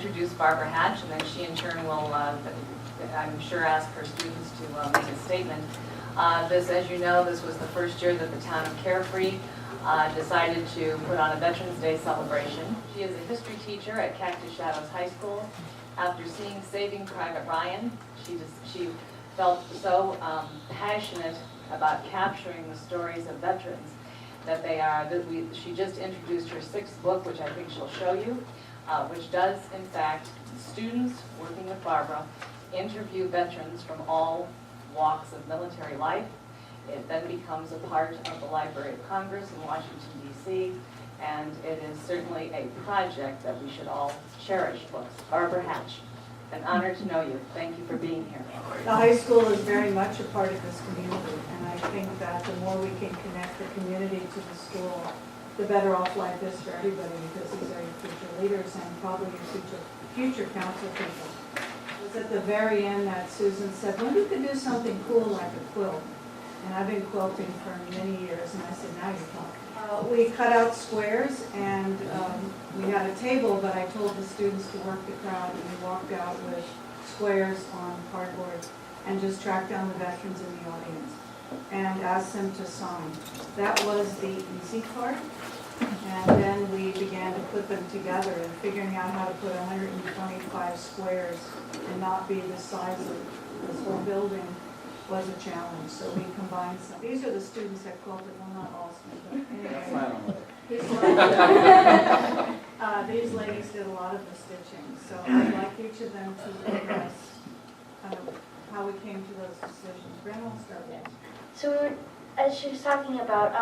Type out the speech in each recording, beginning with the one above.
introduce Barbara Hatch, and then she in turn will, I'm sure, ask her students to make a statement. This, as you know, this was the first year that the town of Carefree decided to put on a Veterans Day celebration. She is a history teacher at Cactus Shadows High School. After seeing Saving Private Ryan, she felt so passionate about capturing the stories of veterans that she just introduced her 6th book, which I think she'll show you, which does, in fact, students working with Barbara interview veterans from all walks of military life. It then becomes a part of the Library of Congress in Washington, D.C., and it is certainly a project that we should all cherish. Books. Barbara Hatch, an honor to know you. Thank you for being here. The high school is very much a part of this community, and I think that the more we can connect the community to the school, the better off life is for everybody, because these are your future leaders and probably your future council people. It was at the very end that Susan said, well, you could do something cool like a quilt. And I've been quilting for many years, and I said, now you're talking. We cut out squares, and we had a table, but I told the students to work the crowd, and we walked out with squares on cardboard and just tracked down the veterans in the audience and asked them to sign. That was the easy part, and then we began to put them together, and figuring out how to put 125 squares and not be the size of this whole building was a challenge, so we combined some. These are the students that quilted, well, not all, but anyway. These ladies did a lot of the stitching, so I'd like each of them to address how we came to those decisions. Brenda will start with. So as she was talking about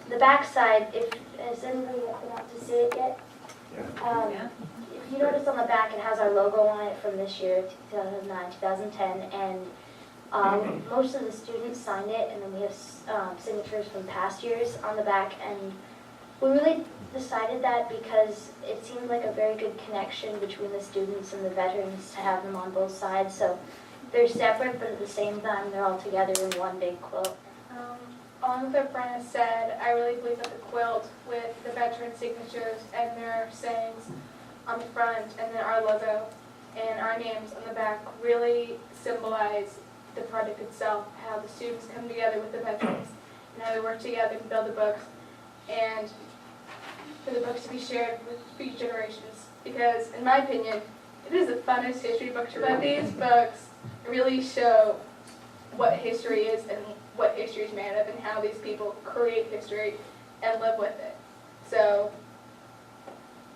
the back side, has anybody been out to see it yet? Yeah. If you notice on the back, it has our logo on it from this year, 2009, 2010, and most of the students signed it, and then we have signatures from past years on the back, and we really decided that because it seemed like a very good connection between the students and the veterans to have them on both sides. So they're separate, but at the same time they're all together in one big quilt. Along with what Brenna said, I really believe that the quilt with the veteran signatures and their sayings on the front, and then our logo and our names on the back really symbolize the project itself, how the students come together with the veterans, and how we work together to build the books, and for the books to be shared with future generations. Because, in my opinion, it is the funnest history book to read. These books really show what history is and what history is made of, and how these people create history and live with it. So,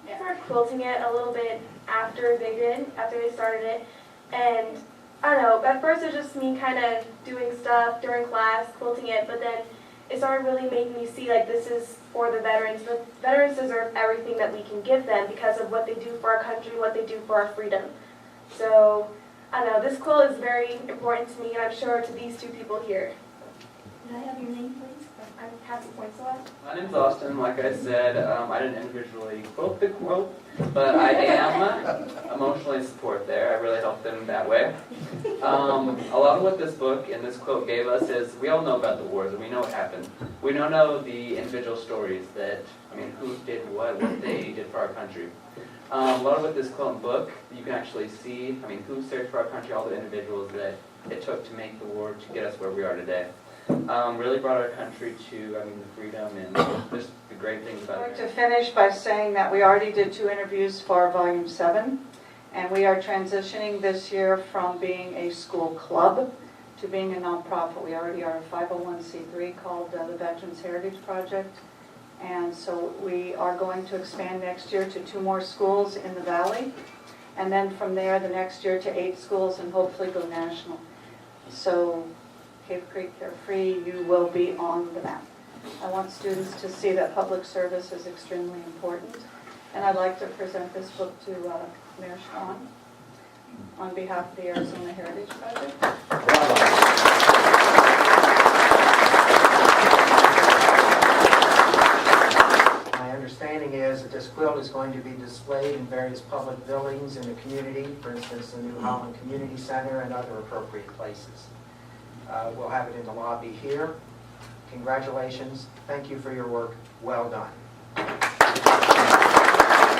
yeah. I started quilting it a little bit after they started it, and I don't know, at first it was just me kind of doing stuff during class, quilting it, but then it started really making me see, like, this is for the veterans. The veterans deserve everything that we can give them because of what they do for our country, what they do for our freedom. So, I don't know, this quilt is very important to me, and I'm sure to these two people here. Can I have your name, please? I'm passing points a lot. My name's Austin. Like I said, I didn't individually quilt the quilt, but I am emotionally support there. I really helped them that way. A lot of what this book and this quilt gave us is, we all know about the wars and we know what happened. We don't know the individual stories that, who did what they did for our country. A lot of what this quilt and book, you can actually see, who served for our country, all the individuals that it took to make the war to get us where we are today. Really brought our country to, the freedom and just the great things about it. I'd like to finish by saying that we already did 2 interviews for Volume 7, and we are transitioning this year from being a school club to being a nonprofit. We already are a 501c3 called the Veterans Heritage Project, and so we are going to expand next year to 2 more schools in the Valley, and then from there the next year to 8 schools and hopefully go national. So Cave Creek Carefree, you will be on the map. I want students to see that public service is extremely important. And I'd like to present this book to Mayor Schwan on behalf of the Arizona Heritage Project. My understanding is that this quilt is going to be displayed in various public buildings in the community, for instance, the New Holland Community Center and other appropriate places. We'll have it in the lobby here. Congratulations. Thank you for your work. Well done.